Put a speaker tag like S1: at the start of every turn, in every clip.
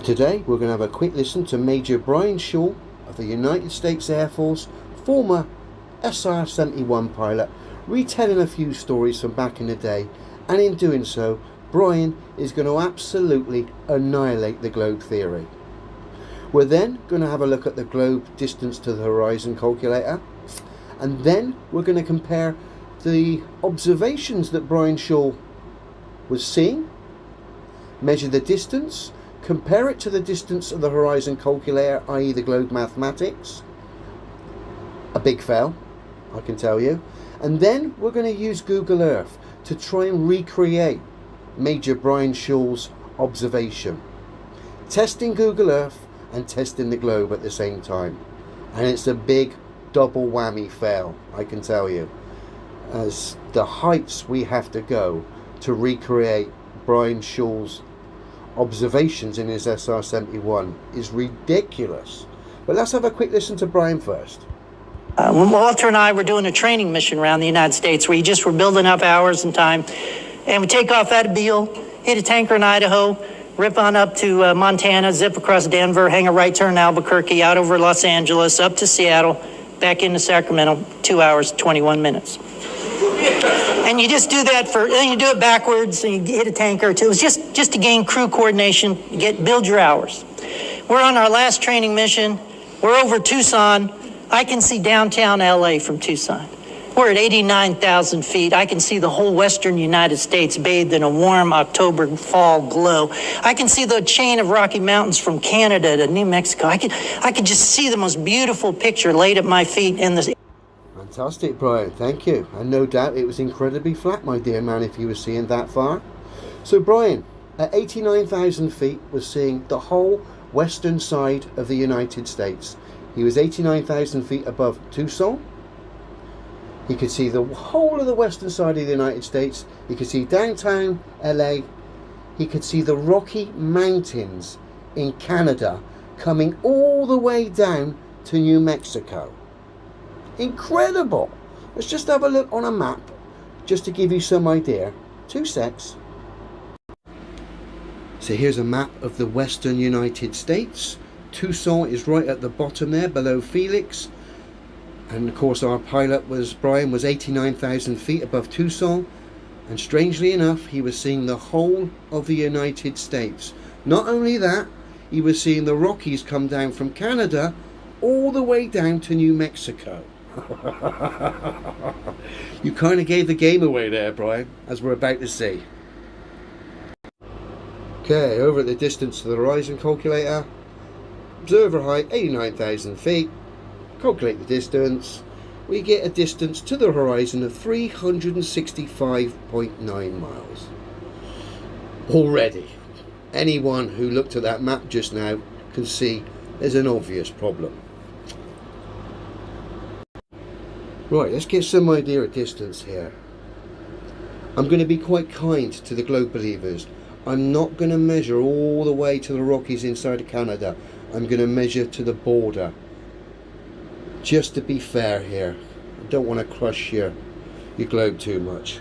S1: Today we're going to have a quick listen to Major Brian Shaw of the United States Air Force, former SR-71 pilot, retelling a few stories from back in the day, and in doing so Brian is going to absolutely annihilate the globe theory. We're then going to have a look at the globe distance to the horizon calculator, and then we're going to compare the observations that Brian Shaw was seeing, measure the distance, compare it to the distance of the horizon calculator, i.e. the globe mathematics. A big fail, I can tell you. And then we're going to use Google Earth to try and recreate Major Brian Shaw's observation. Testing Google Earth and testing the globe at the same time. And it's a big double whammy fail, I can tell you, as the heights we have to go to recreate Brian Shaw's observations in his SR-71 is ridiculous. But let's have a quick listen to Brian first.
S2: Walter and I were doing a training mission around the United States where you just were building up hours and time, and we take off out of Beale, hit a tanker in Idaho, rip on up to Montana, zip across Denver, hang a right turn in Albuquerque, out over Los Angeles, up to Seattle, back into Sacramento, 2 hours, 21 minutes. And you just do that and you do it backwards, and you hit a tanker or two. It was just to gain crew coordination, build your hours. We're on our last training mission. We're over Tucson. I can see downtown LA from Tucson. We're at 89,000 feet. I can see the whole western United States bathed in a warm October fall glow. I can see the chain of Rocky Mountains from Canada to New Mexico. I could just see the most beautiful picture laid at my feet in the...
S1: Fantastic, Brian, thank you. And no doubt it was incredibly flat, my dear man, if you were seeing that far. So Brian, at 89,000 feet, was seeing the whole western side of the United States. He was 89,000 feet above Tucson. He could see the whole of the western side of the United States. He could see downtown LA. He could see the Rocky Mountains in Canada coming all the way down to New Mexico. Incredible! Let's just have a look on a map just to give you some idea. 2 secs. So here's a map of the western United States. Tucson is right at the bottom there, below Phoenix. And of course our pilot Brian was 89,000 feet above Tucson. And strangely enough, he was seeing the whole of the United States. Not only that, he was seeing the Rockies come down from Canada all the way down to New Mexico. You kind of gave the game away there, Brian, as we're about to see. Okay, over at the distance to the horizon calculator. Observer height 89,000 feet. Calculate the distance. We get a distance to the horizon of 365.9 miles. Already, anyone who looked at that map just now can see there's an obvious problem. Right, let's get some idea of distance here. I'm going to be quite kind to the globe believers. I'm not going to measure all the way to the Rockies inside of Canada. I'm going to measure to the border. Just to be fair here. I don't want to crush your globe too much.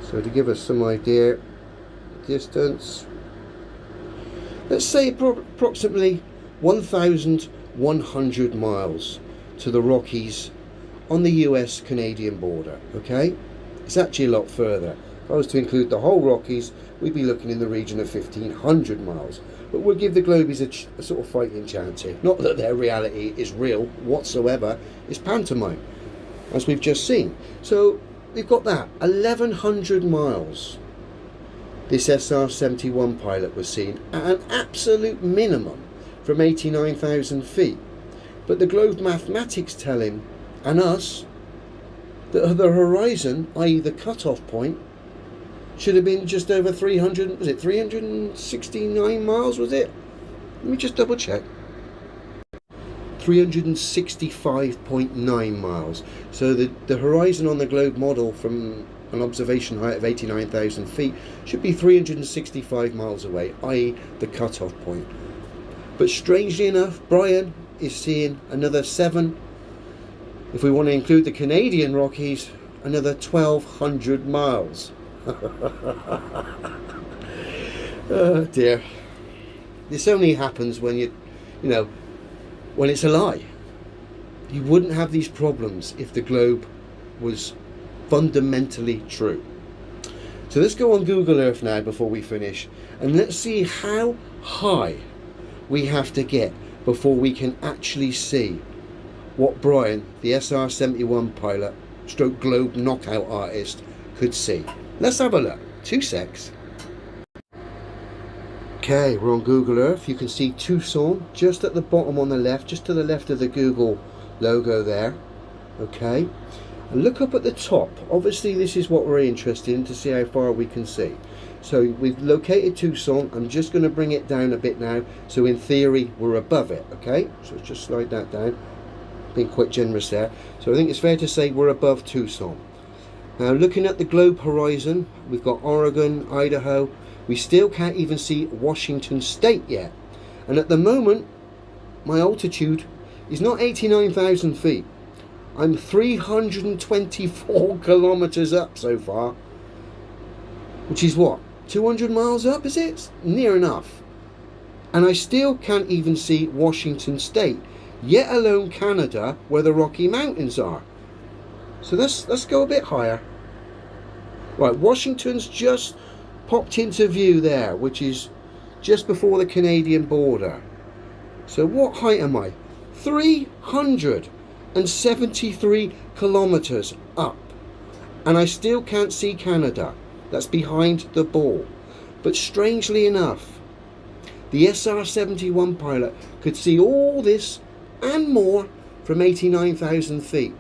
S1: So to give us some idea, distance, let's say approximately 1,100 miles to the Rockies on the US-Canadian border, okay? It's actually a lot further. If I was to include the whole Rockies, we'd be looking in the region of 1,500 miles. But we'll give the Globies a sort of fighting chance here. Not that their reality is real whatsoever, it's pantomime, as we've just seen. So we've got that, 1,100 miles. This SR-71 pilot was seen at an absolute minimum from 89,000 feet. But the globe mathematics tell him, and us, that the horizon, i.e. the cut-off point, should have been just over 300, was it 369 miles, was it? Let me just double check. 365.9 miles. So the horizon on the globe model from an observation height of 89,000 feet should be 365 miles away, i.e. the cut-off point. But strangely enough, Brian is seeing another 7, if we want to include the Canadian Rockies, another 1,200 miles. Oh dear. This only happens when when it's a lie. You wouldn't have these problems if the globe was fundamentally true. So let's go on Google Earth now before we finish, and let's see how high we have to get before we can actually see what Brian, the SR-71 pilot stroke globe knockout artist, could see. Let's have a look. 2 secs. Okay, we're on Google Earth. You can see Tucson just at the bottom on the left, just to the left of the Google logo there. Okay, and look up at the top. Obviously this is what we're interested in, to see how far we can see. So we've located Tucson. I'm just going to bring it down a bit now, so in theory we're above it. Okay, so let's just slide that down, being quite generous there. So I think it's fair to say we're above Tucson. Now looking at the globe horizon, we've got Oregon, Idaho. We still can't even see Washington State yet, and at the moment my altitude is not 89,000 feet. I'm 324 kilometers up so far, which is what, 200 miles up, is it? Near enough. And I still can't even see Washington State, yet alone Canada, where the Rocky Mountains are. So let's go a bit higher. Right, Washington's just popped into view there, which is just before the Canadian border. So what height am I? 373 kilometers up, and I still can't see Canada. That's behind the ball. But strangely enough, the SR-71 pilot could see all this and more from 89,000 feet.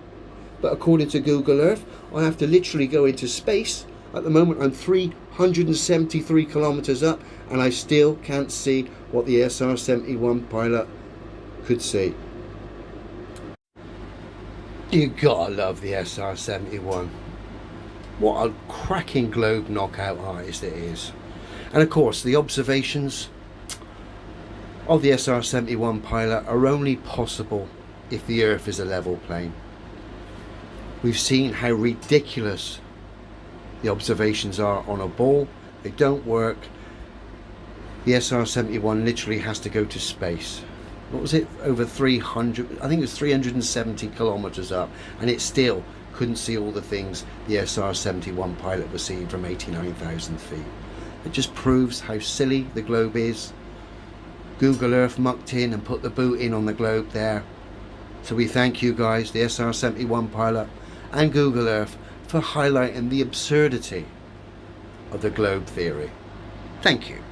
S1: But according to Google Earth, I have to literally go into space. At the moment I'm 373 kilometers up, and I still can't see what the SR-71 pilot could see. You gotta love the SR-71. What a cracking globe knockout artist it is. And of course the observations of the SR-71 pilot are only possible if the Earth is a level plane. We've seen how ridiculous the observations are on a ball. They don't work. The SR-71 literally has to go to space. What was it? Over 300, I think it was 370 kilometers up, and it still couldn't see all the things the SR-71 pilot was seeing from 89,000 feet. It just proves how silly the globe is. Google Earth mucked in and put the boot in on the globe there. So we thank you guys, the SR-71 pilot and Google Earth, for highlighting the absurdity of the globe theory. Thank you.